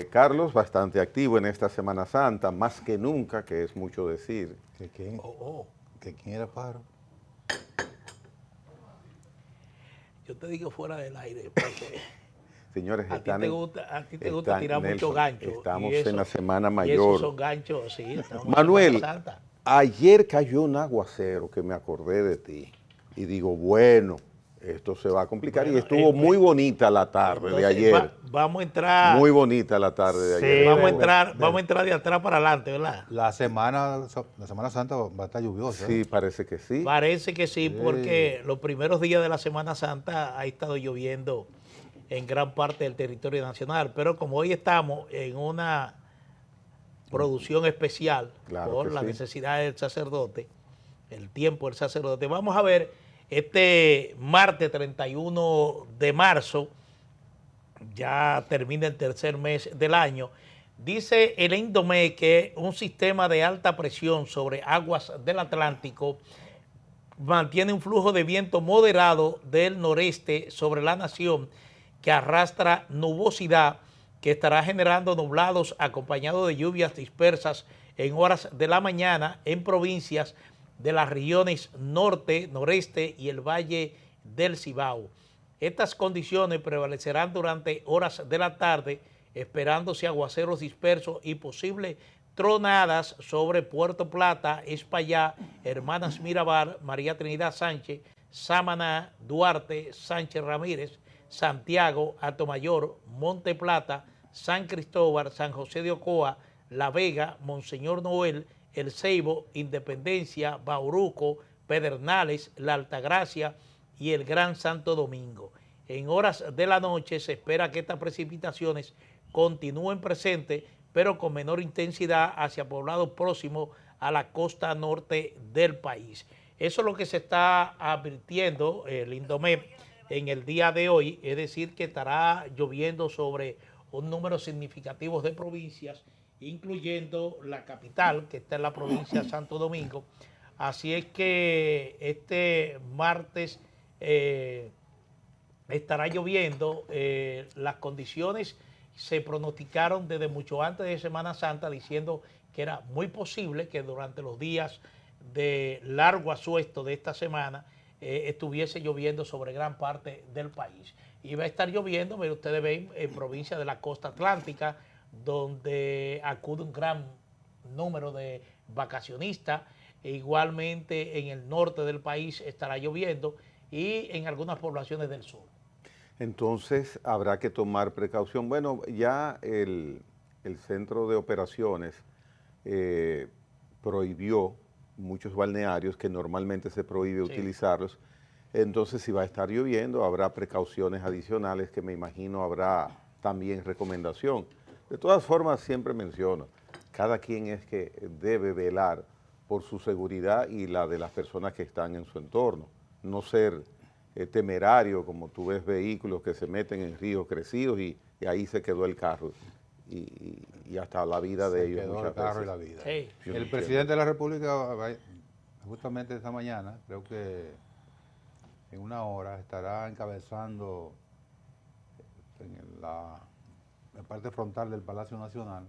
Carlos, bastante activo en esta Semana Santa, más que nunca, que es mucho decir. ¿Que quién era Paro? Yo te digo fuera del aire, porque Señores, a ti te gusta tirar mucho Nelson, gancho. estamos Y en la Semana y esos Mayor. son ganchos, sí, estamos en Manuel, Semana Santa. ayer cayó un aguacero que me acordé de ti. Y digo, bueno, esto se va a complicar. Y Bueno, estuvo muy bonita la tarde de entonces ayer. vamos a entrar, Muy bonita la tarde de ayer. Sí, vamos a entrar de atrás para adelante, ¿verdad? la Semana Santa va a estar lluviosa. Sí, parece que sí. Parece que sí, Sí. porque los primeros días de la Semana Santa ha estado lloviendo en gran parte del territorio nacional, pero como hoy estamos en una producción especial Claro por que la sí. necesidad del sacerdote, el tiempo del sacerdote, vamos a ver este martes 31 de marzo, ya termina el tercer mes del año. Dice el INDOME que un sistema de alta presión sobre aguas del Atlántico mantiene un flujo de viento moderado del noreste sobre la nación que arrastra nubosidad que estará generando nublados acompañados de lluvias dispersas en horas de la mañana en provincias de las regiones norte, noreste y el valle del Cibao. Estas condiciones prevalecerán durante horas de la tarde, esperándose aguaceros dispersos y posibles tronadas sobre Puerto Plata, Espaillá, Hermanas Mirabal, María Trinidad Sánchez, Samaná, Duarte, Sánchez Ramírez, Santiago, Atomayor, Monte Plata, San Cristóbal, San José de Ocoa, La Vega, Monseñor Noel, El Ceibo, Independencia, Bauruco, Pedernales, La Altagracia y el Gran Santo Domingo. En horas de la noche se espera que estas precipitaciones continúen presentes, pero con menor intensidad hacia poblados próximos a la costa norte del país. Eso es lo que se está advirtiendo el INDOMED en el día de hoy, es decir, que estará lloviendo sobre un número significativo de provincias, incluyendo la capital, que está en la provincia de Santo Domingo. Así es que este martes estará lloviendo. Las condiciones se pronosticaron desde mucho antes de Semana Santa, diciendo que era muy posible que durante los días de largo asuesto de esta semana estuviese lloviendo sobre gran parte del país. Y va a estar lloviendo, pero ustedes ven, en provincias de la costa atlántica, donde acude un gran número de vacacionistas. E igualmente en el norte del país estará lloviendo y en algunas poblaciones del sur. Entonces habrá que tomar precaución. Bueno, ya el centro de operaciones prohibió muchos balnearios que normalmente se prohíbe utilizarlos. Entonces, si va a estar lloviendo, habrá precauciones adicionales que me imagino habrá también recomendación. De todas formas, siempre menciono, cada quien es que debe velar por su seguridad y la de las personas que están en su entorno. No ser temerario, como tú ves vehículos que se meten en ríos crecidos y ahí se quedó el carro y hasta la vida de ellos muchas veces. Y la vida. Sí. El presidente de la República, justamente esta mañana, creo que en una hora, estará encabezando en la parte frontal del Palacio Nacional,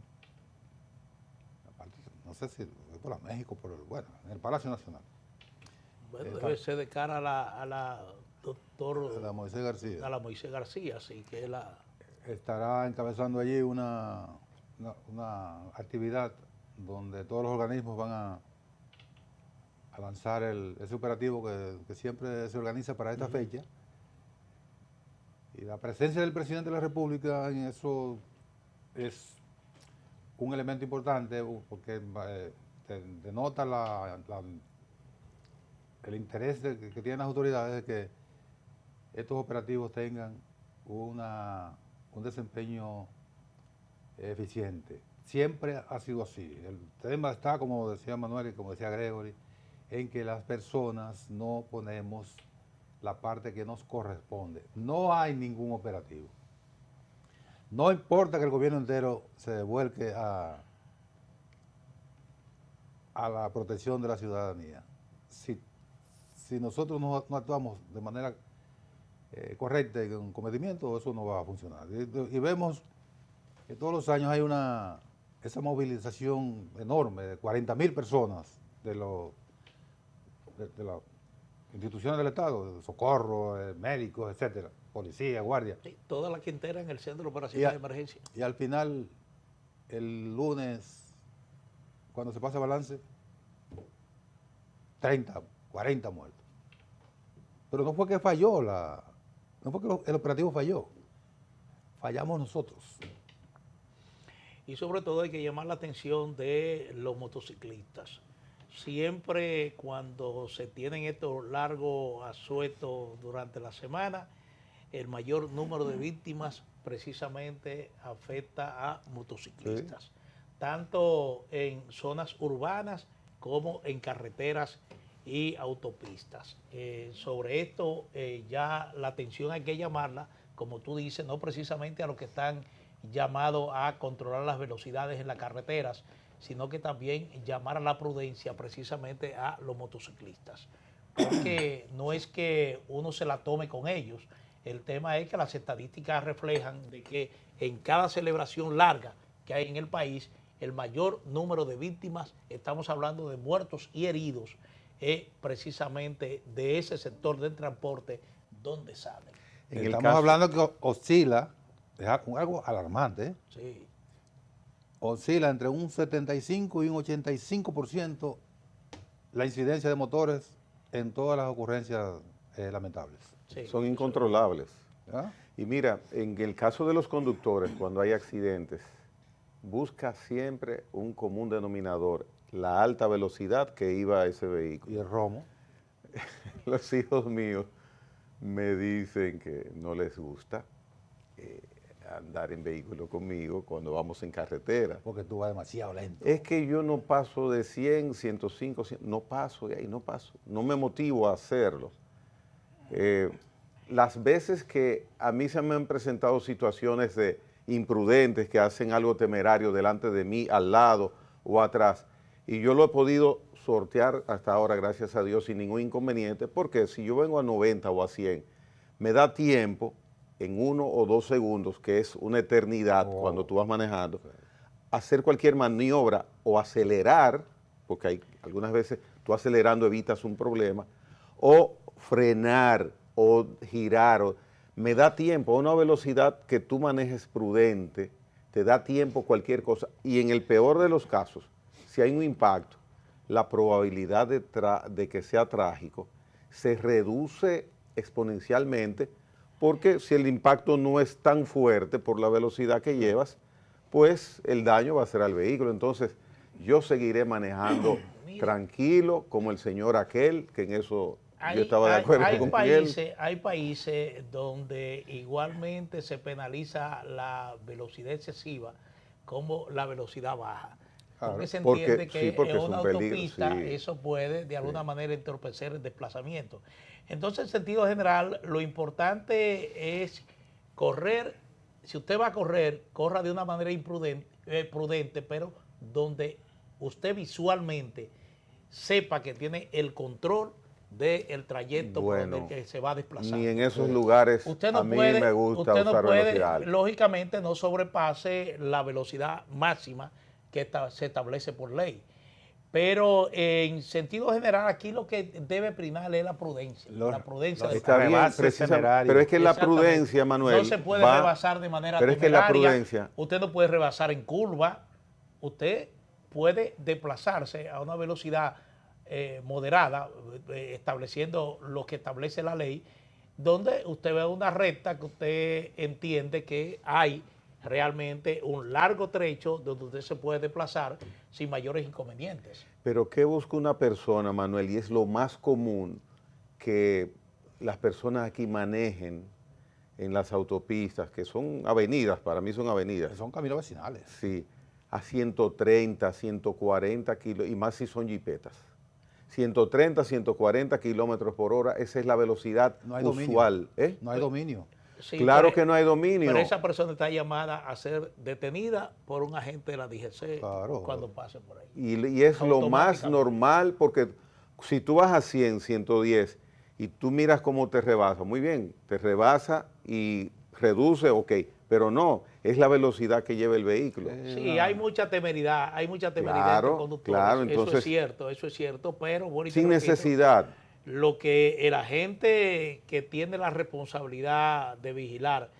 no sé si es por México, pero bueno, en el Palacio Nacional. Bueno, debe ser de cara a la doctor... A la Moisés García. A la Moisés García, así que es la... Estará encabezando allí una actividad donde todos los organismos van a lanzar ese operativo que siempre se organiza para esta fecha. Y la presencia del presidente de la República en eso es un elemento importante porque denota el interés que tienen las autoridades de que estos operativos tengan un desempeño eficiente. Siempre ha sido así. El tema está, como decía Manuel y como decía Gregory, en que las personas no ponemos la parte que nos corresponde. No hay ningún operativo. No importa que el gobierno entero se vuelque a la protección de la ciudadanía. Si nosotros no actuamos de manera correcta y con cometimiento, eso no va a funcionar. Y vemos que todos los años hay esa movilización enorme de 40.000 personas de las instituciones del Estado, de socorro, médicos, etcétera, policía, guardia. Sí, toda la quintera en el centro de operaciones de emergencia. Y al final, el lunes, cuando se pasa balance, 30, 40 muertos. Pero no fue que falló no fue que el operativo falló, fallamos nosotros. Y sobre todo hay que llamar la atención de los motociclistas. Siempre cuando se tienen estos largos asuetos durante la semana, el mayor número de víctimas precisamente afecta a motociclistas, sí, tanto en zonas urbanas como en carreteras y autopistas. Sobre esto ya la atención hay que llamarla, como tú dices, no precisamente a los que están llamados a controlar las velocidades en las carreteras, sino que también llamar a la prudencia precisamente a los motociclistas. Porque no es que uno se la tome con ellos, el tema es que las estadísticas reflejan de que en cada celebración larga que hay en el país, el mayor número de víctimas, estamos hablando de muertos y heridos, es precisamente de ese sector del transporte donde salen. Estamos hablando que oscila, es algo alarmante, ¿eh? Sí. Oscila entre un 75 y un 85% la incidencia de motores en todas las ocurrencias lamentables. Sí, son incontrolables. ¿Ah? Y mira, en el caso de los conductores, cuando hay accidentes, busca siempre un común denominador, la alta velocidad que iba ese vehículo. Y el romo. Los hijos míos me dicen que no les gusta andar en vehículo conmigo cuando vamos en carretera. Porque tú vas demasiado lento. Es que yo no paso de 100, 105, 100, no paso de ahí, no paso. No me motivo a hacerlo. Las veces que a mí se me han presentado situaciones de imprudentes que hacen algo temerario delante de mí, al lado o atrás, y yo lo he podido sortear hasta ahora, gracias a Dios, sin ningún inconveniente, porque si yo vengo a 90 o a 100, me da tiempo en 1 o 2 segundos, que es una eternidad cuando tú vas manejando, hacer cualquier maniobra o acelerar, porque hay algunas veces tú acelerando evitas un problema, o frenar o girar, me da tiempo a una velocidad que tú manejes prudente, te da tiempo cualquier cosa, y en el peor de los casos, si hay un impacto, la probabilidad de que sea trágico se reduce exponencialmente, porque si el impacto no es tan fuerte por la velocidad que llevas, pues el daño va a ser al vehículo. Entonces, yo seguiré manejando tranquilo, como el señor aquel, que en eso yo estaba de acuerdo con él. Hay países donde igualmente se penaliza la velocidad excesiva como la velocidad baja. Porque se entiende que en una autopista eso puede de alguna manera entorpecer el desplazamiento. Entonces, en sentido general, lo importante es correr. Si usted va a correr, corra de una manera prudente, pero donde usted visualmente sepa que tiene el control del trayecto por el que se va a desplazar. Ni en esos lugares a mí me gusta usar velocidad alta. Lógicamente no sobrepase la velocidad máxima que se establece por ley. Pero en sentido general, aquí lo que debe primar es la prudencia. La prudencia está bien, pero es que la prudencia, Manuel, no se puede rebasar de manera temeraria. Es que la prudencia, usted no puede rebasar en curva. Usted puede desplazarse a una velocidad moderada, estableciendo lo que establece la ley, donde usted ve una recta que usted entiende que hay realmente un largo trecho donde usted se puede desplazar sin mayores inconvenientes. Pero ¿qué busca una persona, Manuel? Y es lo más común que las personas aquí manejen en las autopistas, que son avenidas, para mí son avenidas. Son caminos vecinales. Sí, a 130, 140 kilómetros, y más si son jipetas. 130, 140 kilómetros por hora, esa es la velocidad usual. No hay dominio. Sí, claro que no hay dominio. Pero esa persona está llamada a ser detenida por un agente de la DGC cuando pase por ahí. Y es lo más normal, porque si tú vas a 100, 110 y tú miras cómo te rebasa, muy bien, te rebasa y reduce, ok, pero no, es la velocidad que lleva el vehículo. Sí, hay mucha temeridad entre Claro, conductores. claro, entonces, eso es cierto, pero bueno, y te sin repito, necesidad. lo que el agente que tiene la responsabilidad de vigilar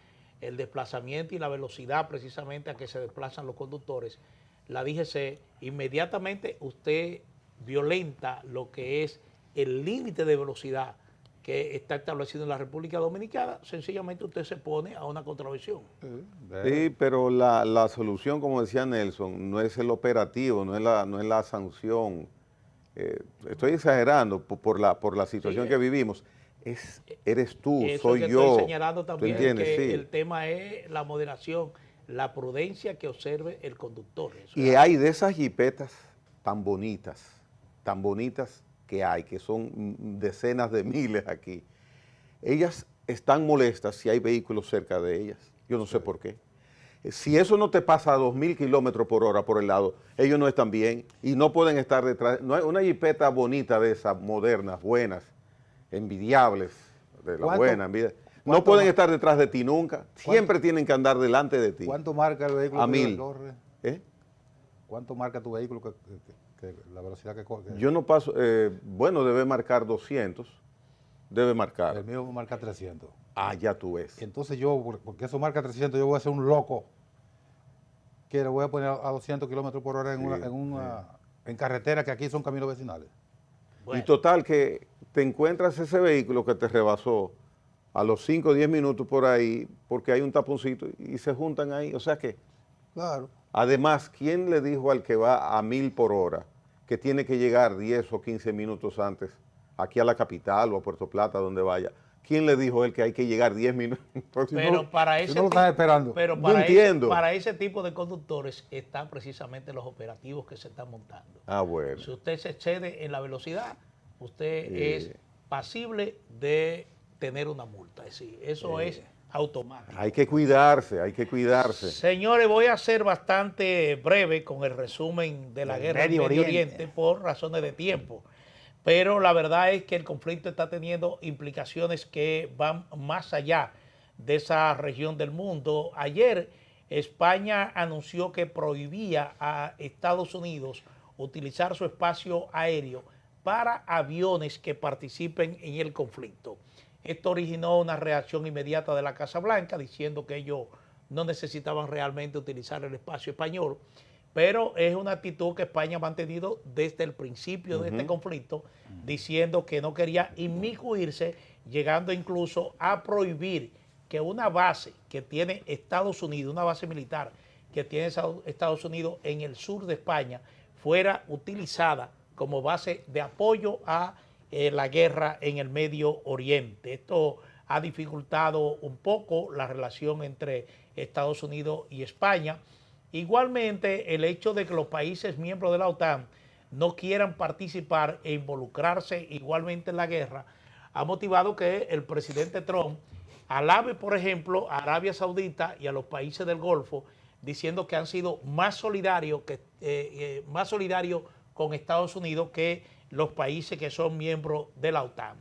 el desplazamiento y la velocidad precisamente a que se desplazan los conductores, la DGC, inmediatamente usted violenta lo que es el límite de velocidad que está establecido en la República Dominicana, sencillamente usted se pone a una contravención. Sí, pero la solución, como decía Nelson, no es el operativo, no es la sanción. Estoy exagerando por la situación Sí, que vivimos. Eres tú, eso soy que yo. estoy señalando ¿Tú también, entiendes? que Sí. el tema es la moderación, la prudencia que observe el conductor. Eso Y es hay de esas jipetas tan bonitas que hay, que son decenas de miles aquí. Ellas están molestas si hay vehículos cerca de ellas. Yo no sé por qué. Si eso no te pasa a 2.000 kilómetros por hora por el lado, ellos no están bien y no pueden estar detrás. No hay una jipeta bonita de esas, modernas, buenas, envidiables, de la buena envidia. No pueden estar detrás de ti nunca. Siempre tienen que andar delante de ti. ¿Cuánto marca el vehículo A que 1000. corre? ¿Eh? ¿Cuánto marca tu vehículo que la velocidad que corre? Yo no paso, bueno, debe marcar 200, debe marcar. El mío marca 300. Ah, ya tú ves. Y entonces yo, porque eso marca 300, yo voy a ser un loco que le voy a poner a 200 kilómetros por hora en carretera, que aquí son caminos vecinales. Bueno. Y total que te encuentras ese vehículo que te rebasó a los 5 o 10 minutos por ahí, porque hay un taponcito y se juntan ahí. O sea que, Claro. además, ¿quién le dijo al que va a 1000 por hora que tiene que llegar 10 o 15 minutos antes aquí a la capital o a Puerto Plata, donde vaya? ¿Quién le dijo él que hay que llegar 10 minutos? Pero para ese no lo estás esperando. Pero No para entiendo. para ese tipo de conductores están precisamente los operativos que se están montando. Ah, bueno. Si usted se excede en la velocidad, usted Sí. es pasible de tener una multa. Es decir, eso es automático. Hay que cuidarse, hay que cuidarse. Señores, voy a ser bastante breve con el resumen de la Del guerra en Medio Medio Oriente. Oriente por razones de tiempo. Pero la verdad es que el conflicto está teniendo implicaciones que van más allá de esa región del mundo. Ayer España anunció que prohibía a Estados Unidos utilizar su espacio aéreo para aviones que participen en el conflicto. Esto originó una reacción inmediata de la Casa Blanca diciendo que ellos no necesitaban realmente utilizar el espacio español, pero es una actitud que España ha mantenido desde el principio de este conflicto, diciendo que no quería inmiscuirse, llegando incluso a prohibir que una base que tiene Estados Unidos, una base militar que tiene Estados Unidos en el sur de España, fuera utilizada como base de apoyo a la guerra en el Medio Oriente. Esto ha dificultado un poco la relación entre Estados Unidos y España. Igualmente, el hecho de que los países miembros de la OTAN no quieran participar e involucrarse igualmente en la guerra ha motivado que el presidente Trump alabe, por ejemplo, a Arabia Saudita y a los países del Golfo, diciendo que han sido más solidarios con Estados Unidos que los países que son miembros de la OTAN.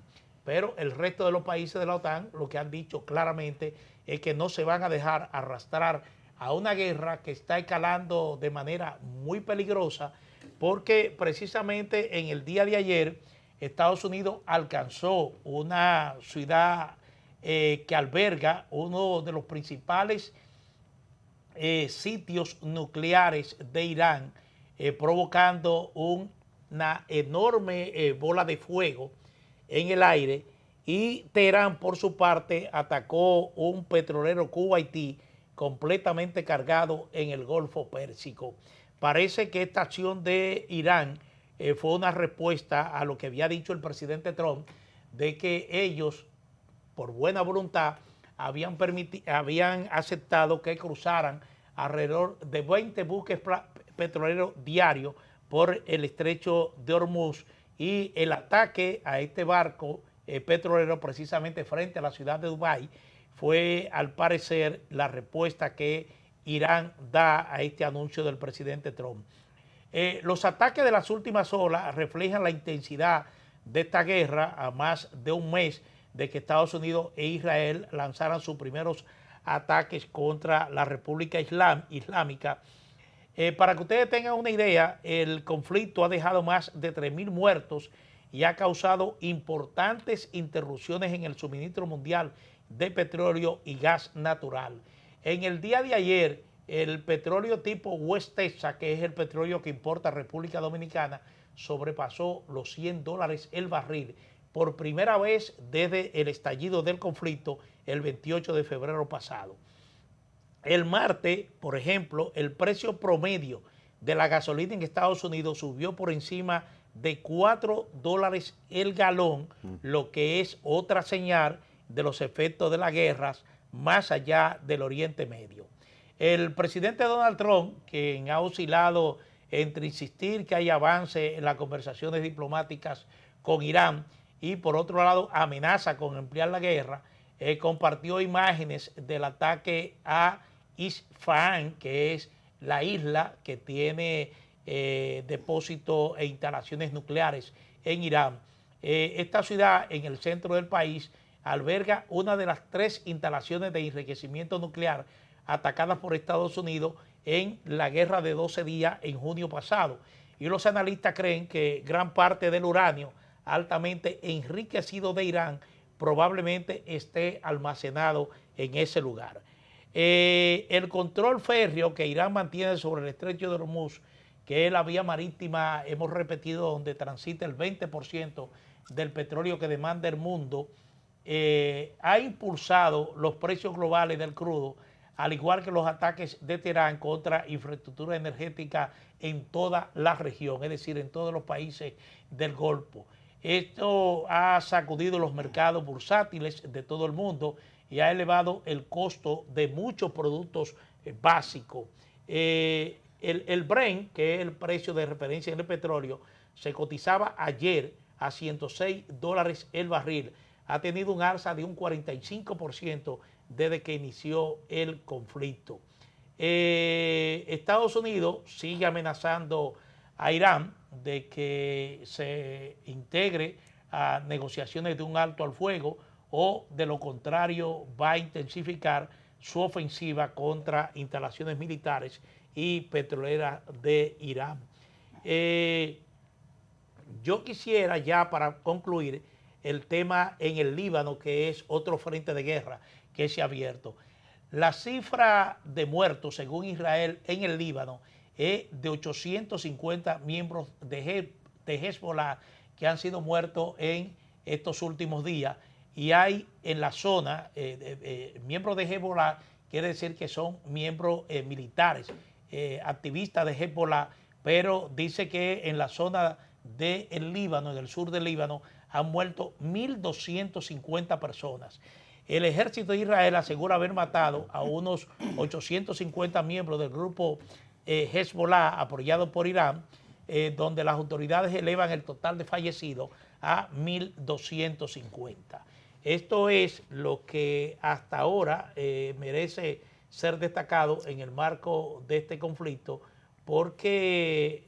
Pero el resto de los países de la OTAN lo que han dicho claramente es que no se van a dejar arrastrar a una guerra que está escalando de manera muy peligrosa, porque precisamente en el día de ayer Estados Unidos alcanzó una ciudad que alberga uno de los principales sitios nucleares de Irán, provocando una enorme bola de fuego en el aire, y Teherán por su parte atacó un petrolero Kuwaití completamente cargado en el Golfo Pérsico. Parece que esta acción de Irán fue una respuesta a lo que había dicho el presidente Trump, de que ellos, por buena voluntad, habían aceptado que cruzaran alrededor de 20 buques petroleros diarios por el estrecho de Hormuz, y el ataque a este barco petrolero precisamente frente a la ciudad de Dubái fue, al parecer, la respuesta que Irán da a este anuncio del presidente Trump. Los ataques de las últimas horas reflejan la intensidad de esta guerra a más de un mes de que Estados Unidos e Israel lanzaran sus primeros ataques contra la República Islámica. Para que ustedes tengan una idea, el conflicto ha dejado más de 3.000 muertos y ha causado importantes interrupciones en el suministro mundial de petróleo y gas natural. En el día de ayer, el petróleo tipo West Texas, que es el petróleo que importa República Dominicana, sobrepasó los $100 el barril por primera vez desde el estallido del conflicto el 28 de febrero pasado. El martes, por ejemplo, el precio promedio de la gasolina en Estados Unidos subió por encima de $4 el galón, lo que es otra señal de los efectos de las guerras más allá del Oriente Medio. El presidente Donald Trump, quien ha oscilado entre insistir que hay avance en las conversaciones diplomáticas con Irán y por otro lado amenaza con ampliar la guerra, compartió imágenes del ataque a Isfahan, que es la isla que tiene depósitos e instalaciones nucleares en Irán. Esta ciudad en el centro del país alberga una de las 3 instalaciones de enriquecimiento nuclear atacadas por Estados Unidos en la guerra de 12 días en junio pasado. Y los analistas creen que gran parte del uranio altamente enriquecido de Irán probablemente esté almacenado en ese lugar. El control férreo que Irán mantiene sobre el estrecho de Hormuz, que es la vía marítima, hemos repetido, donde transita el 20% del petróleo que demanda el mundo, ha impulsado los precios globales del crudo, al igual que los ataques de Teherán contra infraestructura energética en toda la región, es decir, en todos los países del Golfo. Esto ha sacudido los mercados bursátiles de todo el mundo y ha elevado el costo de muchos productos básicos. El Brent, que es el precio de referencia en el petróleo, se cotizaba ayer a $106 el barril. Ha tenido un alza de un 45% desde que inició el conflicto. Estados Unidos sigue amenazando a Irán de que se integre a negociaciones de un alto al fuego o de lo contrario va a intensificar su ofensiva contra instalaciones militares y petroleras de Irán. Yo quisiera ya para concluir el tema en el Líbano, que es otro frente de guerra que se ha abierto. La cifra de muertos, según Israel, en el Líbano es de 850 miembros de Hezbollah que han sido muertos en estos últimos días. Y hay en la zona, miembros de Hezbollah, quiere decir que son miembros militares, activistas de Hezbollah, pero dice que en la zona del Líbano, en el sur del Líbano, han muerto 1.250 personas. El ejército de Israel asegura haber matado a unos 850 miembros del grupo Hezbollah, apoyado por Irán, donde las autoridades elevan el total de fallecidos a 1.250. Esto es lo que hasta ahora merece ser destacado en el marco de este conflicto, porque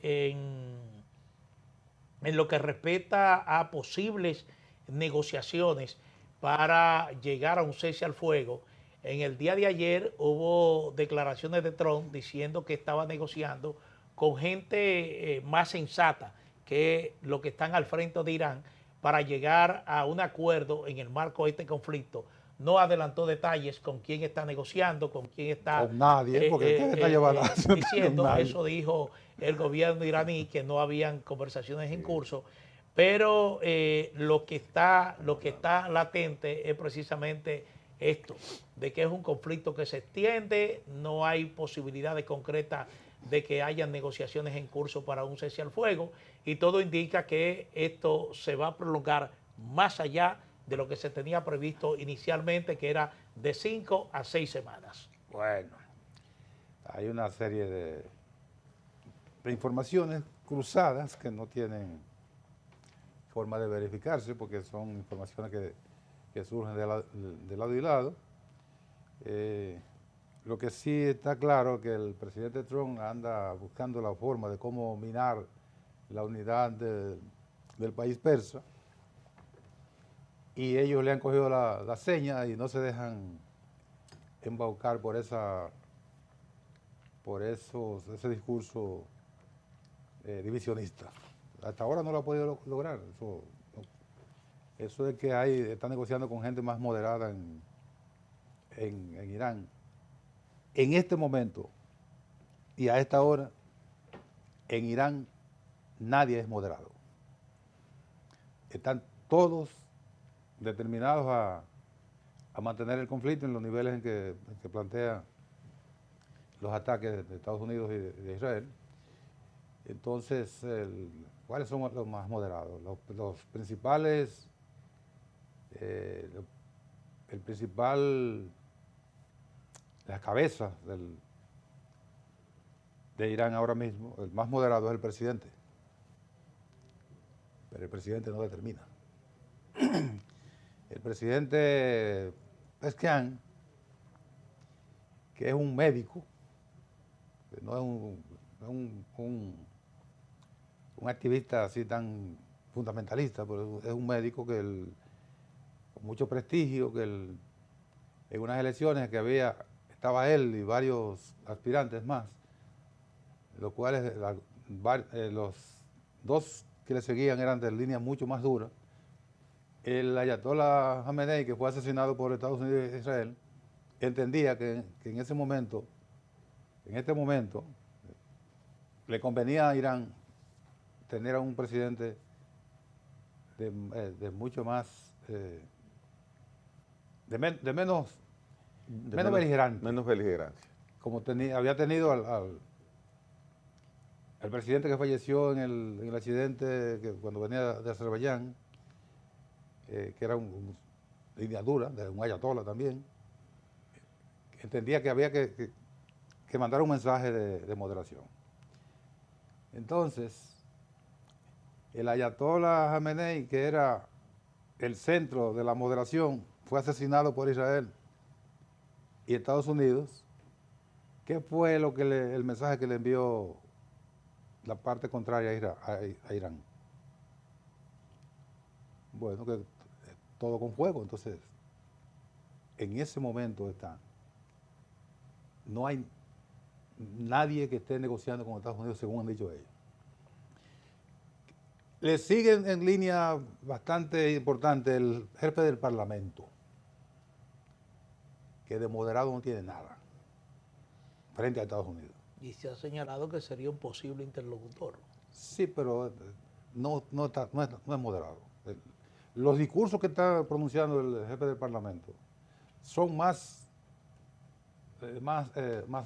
en lo que respecta a posibles negociaciones para llegar a un cese al fuego, en el día de ayer hubo declaraciones de Trump diciendo que estaba negociando con gente más sensata que los que están al frente de Irán para llegar a un acuerdo en el marco de este conflicto. No adelantó detalles con quién está negociando, con quién está... Con nadie, porque está llevando diciendo, eso dijo el gobierno iraní, que no habían conversaciones en curso, pero lo que está latente es precisamente esto, de que es un conflicto que se extiende, no hay posibilidades concretas de que haya negociaciones en curso para un cese al fuego, y todo indica que esto se va a prolongar más allá de lo que se tenía previsto inicialmente, que era de 5 a 6 semanas. Bueno, hay una serie de informaciones cruzadas que no tienen forma de verificarse porque son informaciones que surgen de lado y lado. Lo que sí está claro es que el presidente Trump anda buscando la forma de cómo minar la unidad del país persa, y ellos le han cogido la seña y no se dejan embaucar por ese discurso divisionista. Hasta ahora no lo ha podido lograr. Eso de que está negociando con gente más moderada en Irán. En este momento y a esta hora, en Irán nadie es moderado. Están todos determinados a mantener el conflicto en los niveles en que plantea los ataques de Estados Unidos y de Israel. Entonces, ¿cuáles son los más moderados? Los principales, las cabezas de Irán ahora mismo, el más moderado es el presidente. Pero el presidente no determina. El presidente Pezeshkian, que es un médico, que no es un activista así tan fundamentalista, pero es un médico con mucho prestigio, que en unas elecciones que estaba él y varios aspirantes más, los cuales los dos que le seguían eran de líneas mucho más duras. El ayatollah Khamenei, que fue asesinado por Estados Unidos e Israel, entendía que en este momento, le convenía a Irán tener a un presidente de mucho más, menos beligerante. Menos beligerancia. Como había tenido al presidente que falleció en el accidente cuando venía de Azerbaiyán, que era una línea dura, de un ayatollah también, que entendía que había que mandar un mensaje de moderación. Entonces, el ayatollah Khamenei, que era el centro de la moderación, fue asesinado por Israel y Estados Unidos. ¿Qué fue el mensaje que le envió la parte contraria a Irán? Bueno, que todo con fuego. Entonces, en ese momento no hay nadie que esté negociando con Estados Unidos, según han dicho ellos. Le siguen en línea bastante importante el jefe del Parlamento, que de moderado no tiene nada frente a Estados Unidos. Y se ha señalado que sería un posible interlocutor. Sí, pero no es moderado. Los discursos que está pronunciando el jefe del Parlamento son más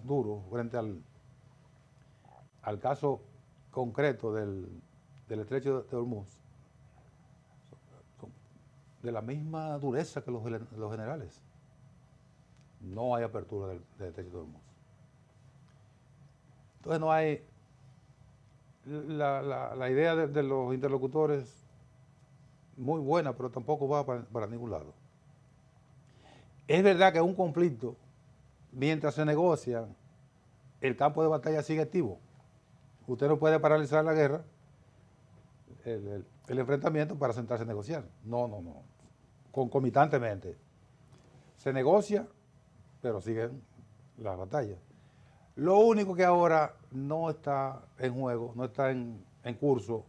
duros frente al caso concreto del estrecho de Hormuz, de la misma dureza que los generales. No hay apertura del estrecho de Hormuz. Entonces no hay la idea de los interlocutores muy buena, pero tampoco va para ningún lado. Es verdad que un conflicto, mientras se negocia, el campo de batalla sigue activo. Usted no puede paralizar la guerra, el enfrentamiento, para sentarse a negociar. No. Concomitantemente. Se negocia, pero siguen las batallas. Lo único que ahora no está en juego, no está en curso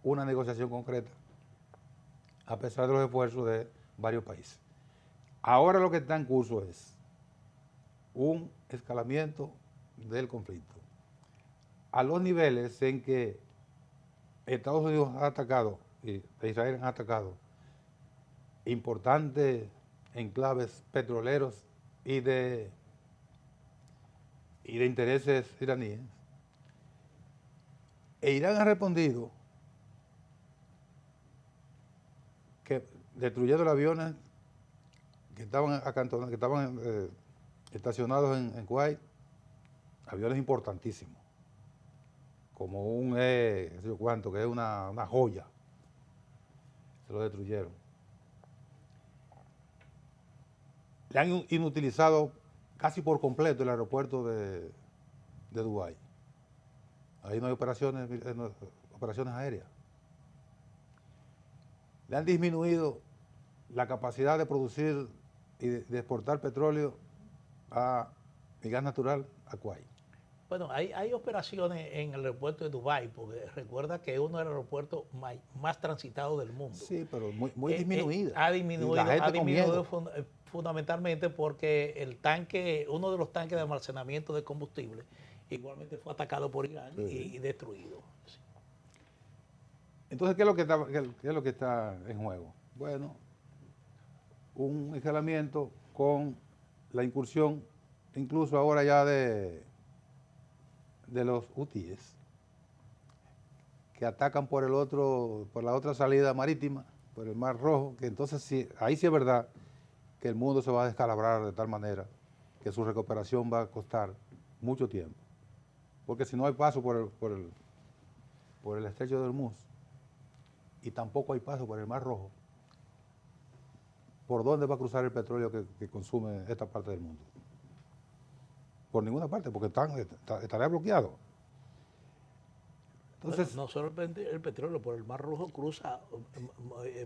una negociación concreta, a pesar de los esfuerzos de varios países. Ahora lo que está en curso es un escalamiento del conflicto a los niveles en que Estados Unidos ha atacado y Israel ha atacado importantes enclaves petroleros y de intereses iraníes. E Irán ha respondido que destruyendo los aviones que estaban estacionados en Kuwait, aviones importantísimos, como un qué sé yo cuánto, que es una joya, se lo destruyeron. Le han inutilizado casi por completo el aeropuerto de Dubái. Ahí no hay operaciones aéreas. Le han disminuido la capacidad de producir y de exportar petróleo mi gas natural a Kuwait. Bueno, hay operaciones en el aeropuerto de Dubái, porque recuerda que es uno de los aeropuertos más transitados del mundo. Sí, pero muy disminuida. Ha Y disminuido, la gente con miedo. fundamentalmente porque el tanque, uno de los tanques de almacenamiento de combustible, igualmente fue atacado por Irán y destruido. Sí. Entonces, ¿qué es lo que está en juego? Bueno, un escalamiento con la incursión, incluso ahora ya de los hutíes, que atacan por la otra salida marítima, por el Mar Rojo, que entonces sí, ahí sí es verdad que el mundo se va a descalabrar de tal manera que su recuperación va a costar mucho tiempo. Porque si no hay paso por el estrecho de Hormuz y tampoco hay paso por el Mar Rojo, ¿por dónde va a cruzar el petróleo que consume esta parte del mundo? Por ninguna parte, porque estaría bloqueado. Entonces, Bueno, no solo el petróleo, por el Mar Rojo cruza.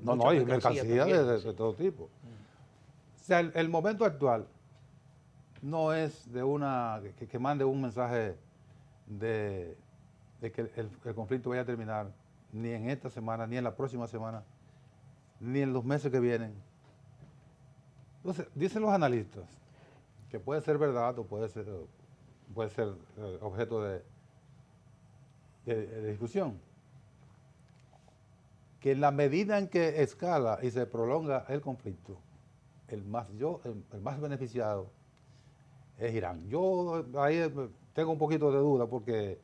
no, hay mercancías de todo tipo. O sea, el momento actual no es de que mande un mensaje de que el conflicto vaya a terminar ni en esta semana, ni en la próxima semana, ni en los meses que vienen. Entonces, dicen los analistas que puede ser verdad o puede ser objeto de discusión, que en la medida en que escala y se prolonga el conflicto, el más beneficiado es Irán. Yo ahí tengo un poquito de duda porque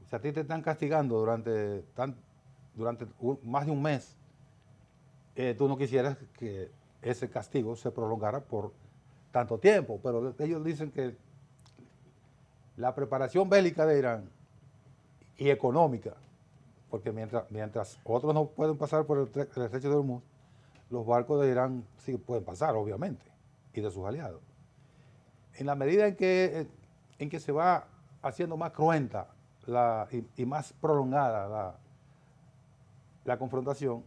si a ti te están castigando durante más de un mes, tú no quisieras que ese castigo se prolongara por tanto tiempo, pero ellos dicen que la preparación bélica de Irán y económica, porque mientras otros no pueden pasar por el estrecho de Hormuz, los barcos de Irán sí pueden pasar, obviamente, y de sus aliados. En la medida en que se va haciendo más cruenta y más prolongada la confrontación,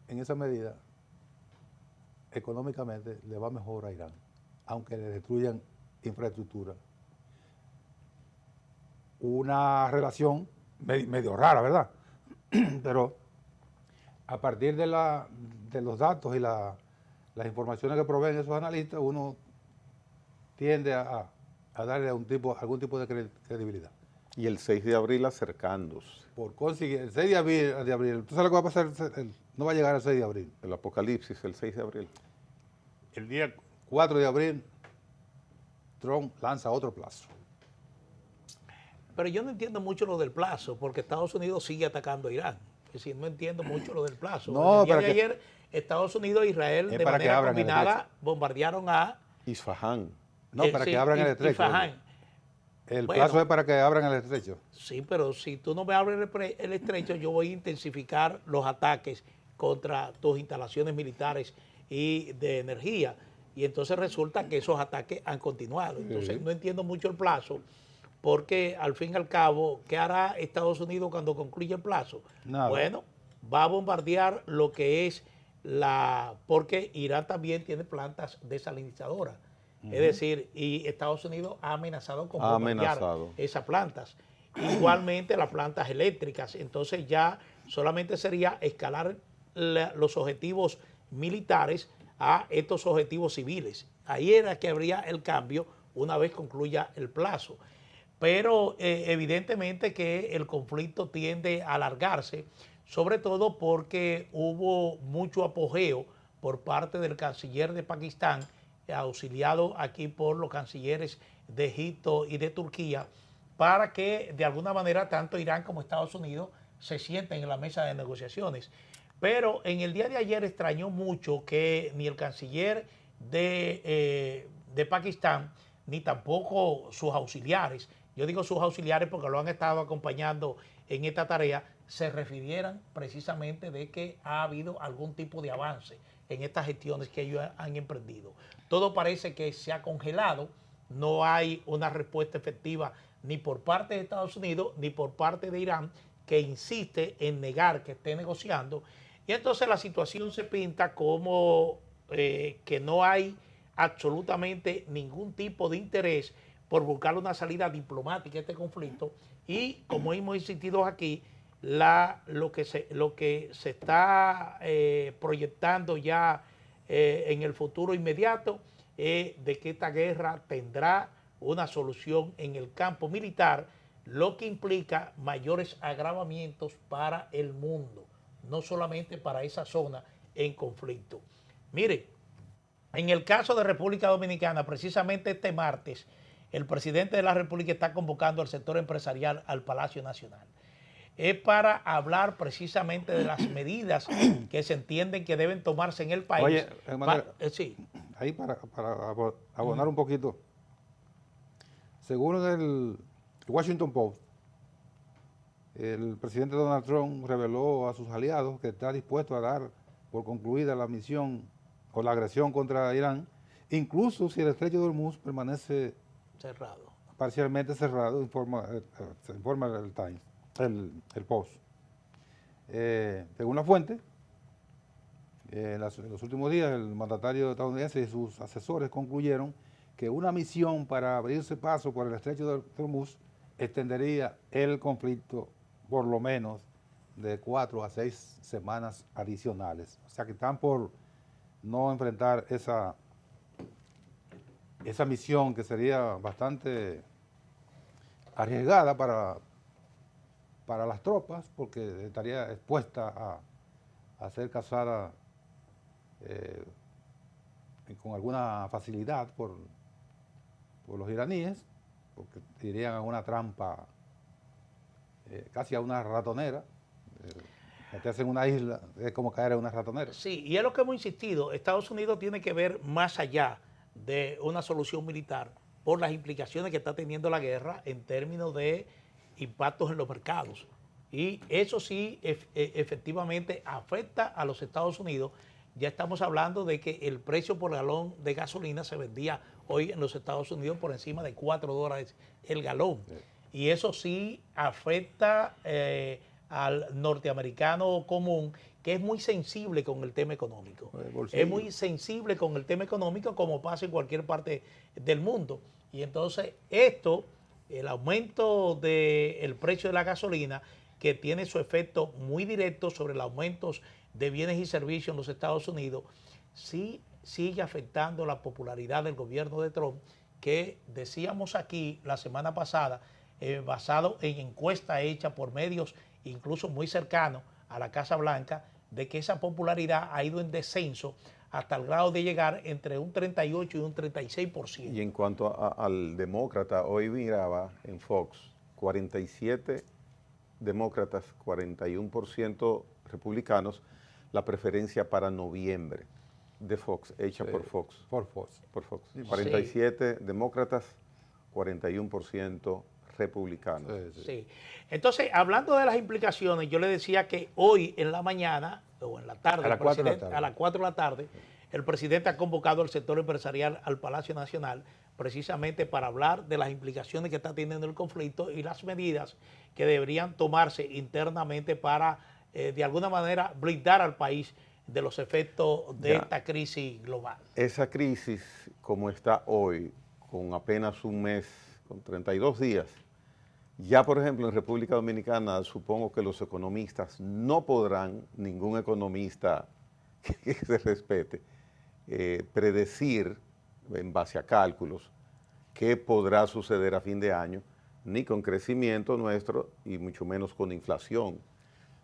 en esa medida, económicamente le va mejor a Irán, aunque le destruyan infraestructura. Una relación medio rara, ¿verdad? Pero a partir de los datos y las informaciones que proveen esos analistas, uno tiende a darle algún tipo de credibilidad. Y el 6 de abril acercándose. Por consiguiente, el 6 de abril, ¿tú sabes lo que va a pasar? No va a llegar el 6 de abril. El apocalipsis, el 6 de abril. El día 4 de abril, Trump lanza otro plazo. Pero yo no entiendo mucho lo del plazo, porque Estados Unidos sigue atacando a Irán. Es decir, no entiendo mucho lo del plazo. No, el día de ayer, Estados Unidos e Israel de manera combinada bombardearon a Isfahán. No, para que abran el estrecho. Isfahán. El plazo es para que abran el estrecho. Sí, pero si tú no me abres el estrecho, yo voy a intensificar los ataques contra tus instalaciones militares y de energía. Y entonces resulta que esos ataques han continuado. Entonces no entiendo mucho el plazo, porque al fin y al cabo, ¿qué hará Estados Unidos cuando concluya el plazo? Nada. Bueno, va a bombardear lo que es porque Irán también tiene plantas desalinizadoras. Es decir, y Estados Unidos ha amenazado con bombardear esas plantas. Igualmente las plantas eléctricas. Entonces ya solamente sería escalar los objetivos militares a estos objetivos civiles. Ahí era que habría el cambio una vez concluya el plazo. Pero evidentemente que el conflicto tiende a alargarse, sobre todo porque hubo mucho apogeo por parte del canciller de Pakistán, auxiliado aquí por los cancilleres de Egipto y de Turquía, para que de alguna manera tanto Irán como Estados Unidos se sienten en la mesa de negociaciones. Pero en el día de ayer extrañó mucho que ni el canciller de Pakistán, ni tampoco sus auxiliares, yo digo sus auxiliares porque lo han estado acompañando en esta tarea, se refirieran precisamente de que ha habido algún tipo de avance en estas gestiones que ellos han emprendido. Todo parece que se ha congelado, no hay una respuesta efectiva ni por parte de Estados Unidos ni por parte de Irán, que insiste en negar que esté negociando. Y entonces la situación se pinta como que no hay absolutamente ningún tipo de interés por buscar una salida diplomática a este conflicto y, como hemos insistido aquí, lo que se está proyectando ya en el futuro inmediato es de que esta guerra tendrá una solución en el campo militar, lo que implica mayores agravamientos para el mundo, no solamente para esa zona en conflicto. Mire, en el caso de República Dominicana, precisamente este martes, el presidente de la República está convocando al sector empresarial al Palacio Nacional. Es para hablar precisamente de las medidas que se entienden que deben tomarse en el país. Oye, Emanuel, sí. Ahí para abonar un poquito, según el Washington Post, el presidente Donald Trump reveló a sus aliados que está dispuesto a dar por concluida la misión o la agresión contra Irán, incluso si el estrecho de Hormuz permanece Cerrado. Parcialmente cerrado, informa el Times, el Post. Según la fuente, en los últimos días el mandatario estadounidense y sus asesores concluyeron que una misión para abrirse paso por el estrecho de Hormuz extendería el conflicto por lo menos de 4 a 6 semanas adicionales. O sea que están por no enfrentar esa misión que sería bastante arriesgada para las tropas, porque estaría expuesta a ser cazada con alguna facilidad por los iraníes, porque irían a una trampa, casi a una ratonera. Meterse en una isla es como caer en una ratonera. Sí, y es lo que hemos insistido, Estados Unidos tiene que ver más allá de una solución militar por las implicaciones que está teniendo la guerra en términos de impactos en los mercados. Y eso sí efectivamente afecta a los Estados Unidos. Ya estamos hablando de que el precio por galón de gasolina se vendía hoy en los Estados Unidos por encima de $4 el galón. Sí. Y eso sí afecta al norteamericano común, que es muy sensible con el tema económico. Es muy sensible con el tema económico, como pasa en cualquier parte del mundo. Y entonces esto, el aumento del precio de la gasolina, que tiene su efecto muy directo sobre los aumentos de bienes y servicios en los Estados Unidos, sí sigue afectando la popularidad del gobierno de Trump, que decíamos aquí la semana pasada, basado en encuesta hecha por medios incluso muy cercanos a la Casa Blanca, de que esa popularidad ha ido en descenso hasta el grado de llegar entre un 38 y un 36%. Y en cuanto al demócrata, hoy miraba en Fox, 47 demócratas, 41% republicanos, la preferencia para noviembre de Fox, hecha por Fox. Por Fox. Por Fox. Sí. 47 demócratas, 41% republicanos. Sí. Entonces, hablando de las implicaciones, yo le decía que hoy en la mañana, o en la tarde, a las 4 de la tarde, el presidente ha convocado al sector empresarial al Palacio Nacional, precisamente para hablar de las implicaciones que está teniendo el conflicto y las medidas que deberían tomarse internamente para, de alguna manera, blindar al país de los efectos de esta crisis global. Esa crisis, como está hoy, con apenas un mes, con 32 días, ya por ejemplo en República Dominicana supongo que los economistas no podrán, ningún economista que se respete, predecir en base a cálculos qué podrá suceder a fin de año, ni con crecimiento nuestro y mucho menos con inflación.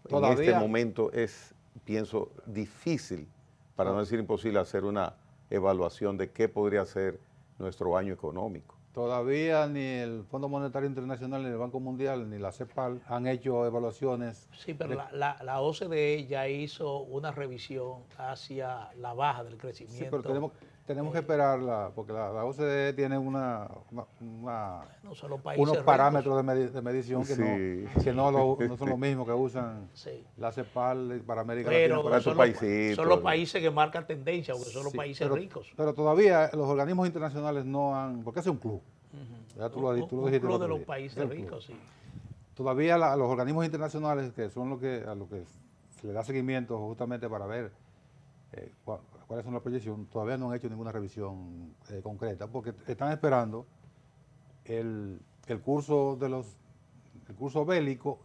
¿Todavía? En este momento es, pienso, difícil, para no decir imposible, hacer una evaluación de qué podría ser nuestro año económico. Todavía ni el Fondo Monetario Internacional, ni el Banco Mundial, ni la CEPAL han hecho evaluaciones. Sí, pero la OCDE ya hizo una revisión hacia la baja del crecimiento. Sí, pero tenemos que esperarla, porque la OCDE tiene unos parámetros de medición que no son los mismos que usan la CEPAL para América Latina. Pero son los países que marcan tendencia, porque son los países ricos. Pero todavía los organismos internacionales no han, porque es un club. Ya tú lo dijiste. Un club de los países ricos, sí. Todavía los organismos internacionales, que son a lo que se le da seguimiento justamente para ver cuáles son las proyecciones, todavía no han hecho ninguna revisión concreta, porque están esperando el curso el curso bélico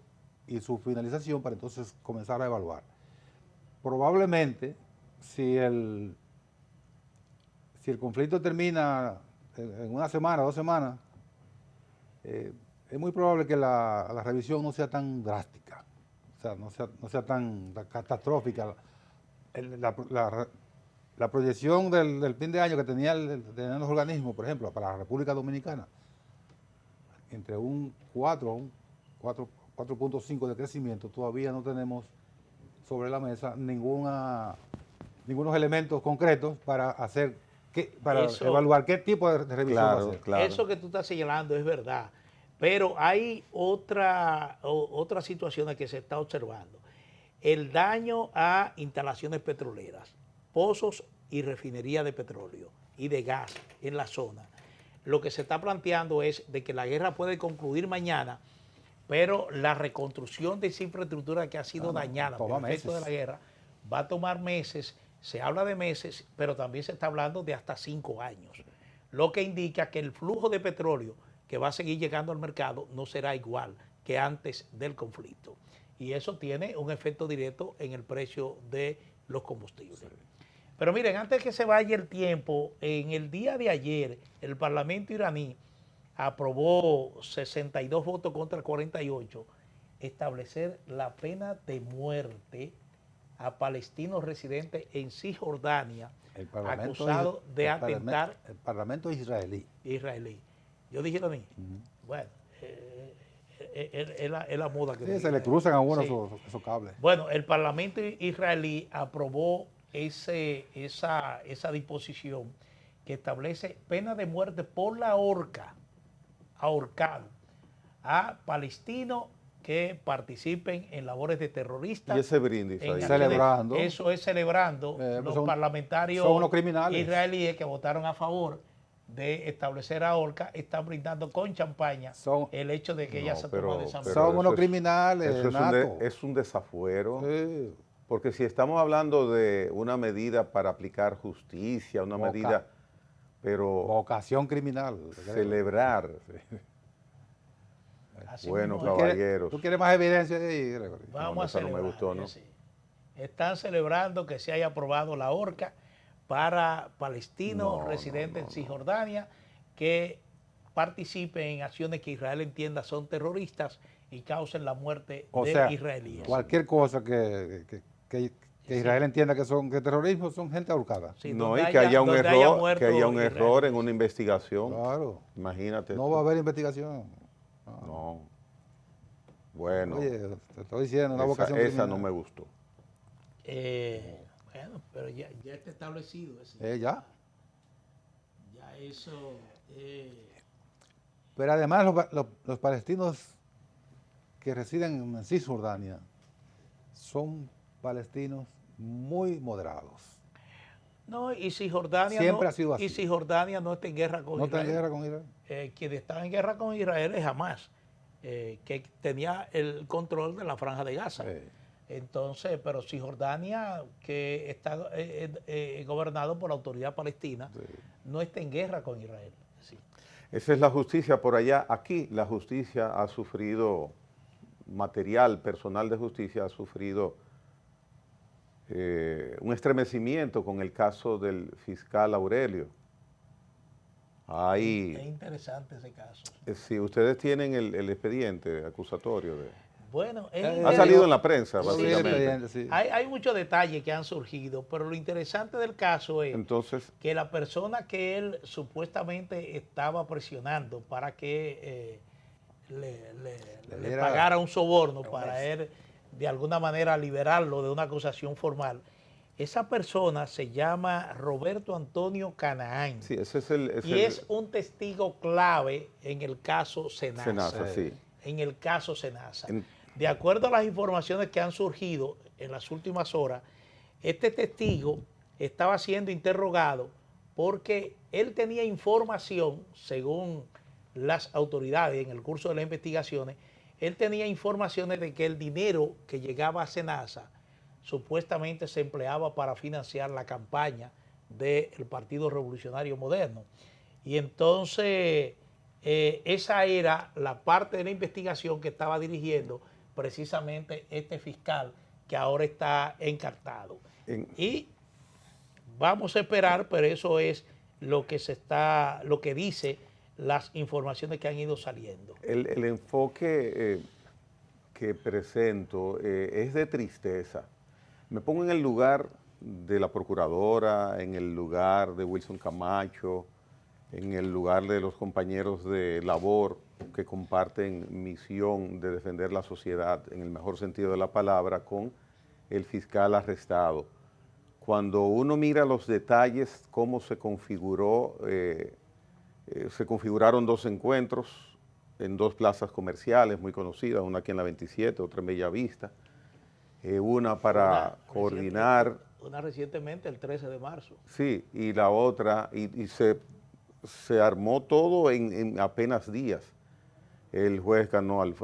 y su finalización para entonces comenzar a evaluar. Probablemente, si el conflicto termina en una semana, 2 semanas, es muy probable que la revisión no sea tan drástica, o sea, no sea tan catastrófica. La proyección del fin de año que tenían los organismos, por ejemplo, para la República Dominicana, entre un 4.5 de crecimiento, todavía no tenemos sobre la mesa ningunos elementos concretos para evaluar qué tipo de revisión va a hacer. Claro. Eso que tú estás señalando es verdad, pero hay otra situación que se está observando. El daño a instalaciones petroleras, pozos y refinería de petróleo y de gas en la zona. Lo que se está planteando es de que la guerra puede concluir mañana, pero la reconstrucción de esa infraestructura que ha sido dañada por el efecto de la guerra va a tomar meses. Se habla de meses, pero también se está hablando de hasta 5 años, lo que indica que el flujo de petróleo que va a seguir llegando al mercado no será igual que antes del conflicto. Y eso tiene un efecto directo en el precio de los combustibles. Sí. Pero miren, antes que se vaya el tiempo, en el día de ayer el Parlamento iraní aprobó 62 votos contra 48 establecer la pena de muerte a palestinos residentes en Cisjordania acusados de atentar. El Parlamento israelí. Yo dije lo mismo. Bueno, es la moda que... Sí, se le cruzan a uno esos cables. Bueno, el Parlamento israelí aprobó esa disposición que establece pena de muerte por la ahorcado a palestinos que participen en labores de terroristas. Y ese brindis ahí. Celebrando. Eso es celebrando los parlamentarios son unos criminales israelíes que votaron a favor de establecer a Orca, están brindando con champaña el hecho de que ella se toma de esa manera. Son unos criminales. Eso es un desafuero. Sí. Porque si estamos hablando de una medida para aplicar justicia, una medida, pero... vocación criminal. Celebrar. Sí. Bueno, caballeros. ¿Tú quieres más evidencia de ahí, Gregory? Vamos a celebrar. No me gustó, ¿no? Sí. Están celebrando que se haya aprobado la horca para palestinos residentes en Cisjordania que participen en acciones que Israel entienda son terroristas y causen la muerte de israelíes. Cualquier cosa que Israel entienda que es terrorismo, son gente ahorcada. Sí, no, y que haya un error en una investigación. Claro. Imagínate. No va a haber investigación. No. Bueno. Oye, te estoy diciendo, una vocación esa no me gustó. Bueno, pero ya está establecido. Ya. Ya eso... Pero además los palestinos que residen en Cisjordania son palestinos muy moderados. No, y Cisjordania siempre ha sido así. Y Cisjordania no está en guerra con Israel. No está en guerra con Israel. Quien está en guerra con Israel es Hamas, que tenía el control de la Franja de Gaza. Entonces, pero Cisjordania, que está gobernado por la autoridad palestina, no está en guerra con Israel. Sí. Esa es la justicia por allá. Aquí la justicia ha sufrido, personal de justicia ha sufrido un estremecimiento con el caso del fiscal Aurelio. Es interesante ese caso. Si ustedes tienen el expediente acusatorio bueno, ha salido en la prensa, básicamente. Sí. Hay muchos detalles que han surgido, pero lo interesante del caso es que la persona que él supuestamente estaba presionando para que le pagara un soborno para él de alguna manera liberarlo de una acusación formal, esa persona se llama Roberto Antonio Canaán. Sí, ese es es un testigo clave en el caso Senasa. Sí. En el caso Senasa. De acuerdo a las informaciones que han surgido en las últimas horas, este testigo estaba siendo interrogado porque él tenía información, según las autoridades en el curso de las investigaciones, él tenía informaciones de que el dinero que llegaba a Senasa supuestamente se empleaba para financiar la campaña del Partido Revolucionario Moderno. Y entonces esa era la parte de la investigación que estaba dirigiendo precisamente este fiscal que ahora está encartado. Y vamos a esperar, pero eso es lo que dice las informaciones que han ido saliendo. El enfoque que presento es de tristeza. Me pongo en el lugar de la procuradora, en el lugar de Wilson Camacho, en el lugar de los compañeros de labor que comparten misión de defender la sociedad en el mejor sentido de la palabra con el fiscal arrestado. Cuando uno mira los detalles, cómo se configuró, se configuraron dos encuentros en dos plazas comerciales muy conocidas, una aquí en la 27, otra en Bellavista, una para coordinar. Una recientemente, el 13 de marzo. Sí, y la otra, y se armó todo en apenas días. El juez ganó, el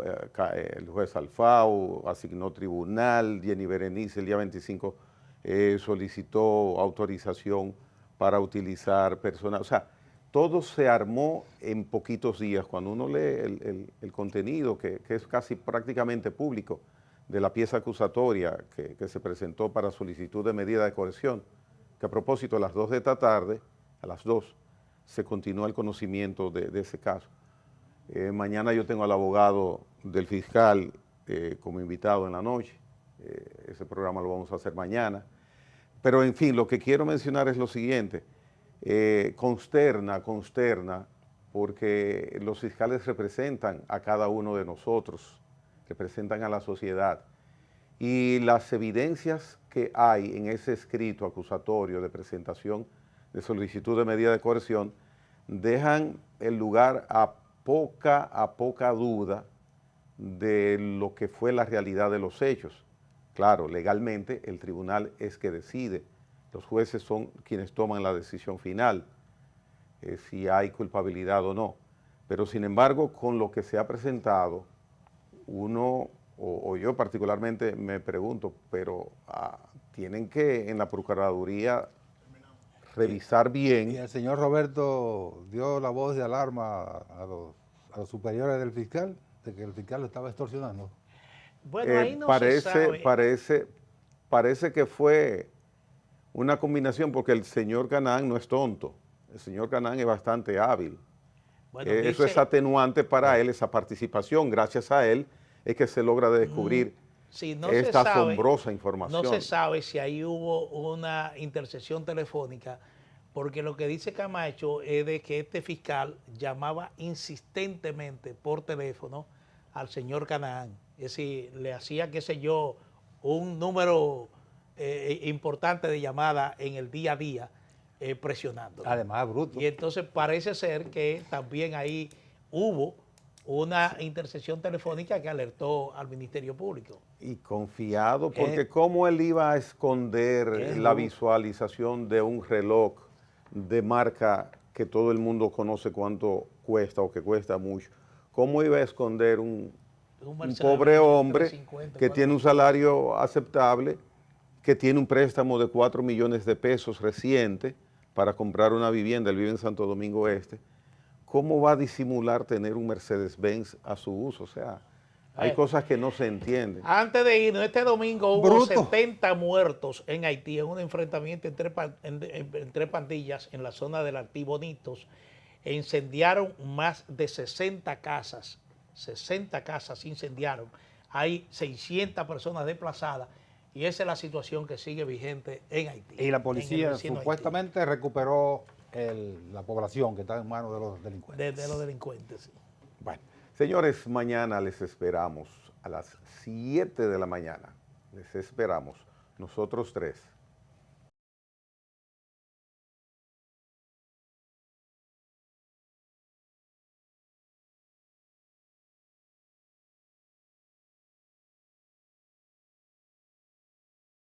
juez Alfao asignó tribunal, Jenny Berenice el día 25 solicitó autorización para utilizar personal. O sea, todo se armó en poquitos días. Cuando uno lee el contenido, que es casi prácticamente público, de la pieza acusatoria que se presentó para solicitud de medida de coerción, que a propósito a las 2 de esta tarde, a las 2, se continúa el conocimiento de ese caso. Mañana yo tengo al abogado del fiscal como invitado en la noche. Ese programa lo vamos a hacer mañana. Pero en fin, lo que quiero mencionar es lo siguiente. Consterna, porque los fiscales representan a cada uno de nosotros, representan a la sociedad. Y las evidencias que hay en ese escrito acusatorio de presentación de solicitud de medida de coerción dejan el lugar a poca duda de lo que fue la realidad de los hechos. Claro, legalmente el tribunal es que decide, los jueces son quienes toman la decisión final, si hay culpabilidad o no. Pero sin embargo, con lo que se ha presentado, uno, o yo particularmente me pregunto, pero tienen que en la Procuraduría revisar bien. Y el señor Roberto dio la voz de alarma a los superiores del fiscal, de que el fiscal lo estaba extorsionando. Bueno, ahí no se sabe. Parece que fue una combinación, porque el señor Canaán no es tonto, el señor Canaán es bastante hábil. Bueno, eso es atenuante para él, esa participación. Gracias a él es que se logra descubrir esta asombrosa información. No se sabe si ahí hubo una intercesión telefónica, porque lo que dice Camacho es de que este fiscal llamaba insistentemente por teléfono al señor Canaán. Es decir, le hacía, qué sé yo, un número importante de llamadas en el día a día, presionando. Además, bruto. Y entonces parece ser que también ahí hubo una intercesión telefónica que alertó al Ministerio Público. Y confiado, porque ¿cómo él iba a esconder la visualización de un reloj de marca que todo el mundo conoce cuánto cuesta o que cuesta mucho? ¿Cómo iba a esconder un pobre hombre que tiene un salario aceptable, que tiene un préstamo de 4 millones de pesos reciente para comprar una vivienda? Él vive en Santo Domingo Este. ¿Cómo va a disimular tener un Mercedes-Benz a su uso? O sea, hay cosas que no se entienden. Antes de irnos, este domingo hubo 70 muertos en Haití en un enfrentamiento entre pandillas en la zona del Artibonitos. Incendiaron más de 60 casas. 60 casas incendiaron. Hay 600 personas desplazadas y esa es la situación que sigue vigente en Haití. Y la policía supuestamente recuperó la población que está en manos de los delincuentes. De los delincuentes, sí. Bueno, señores, mañana les esperamos a las 7 de la mañana. Les esperamos, nosotros tres.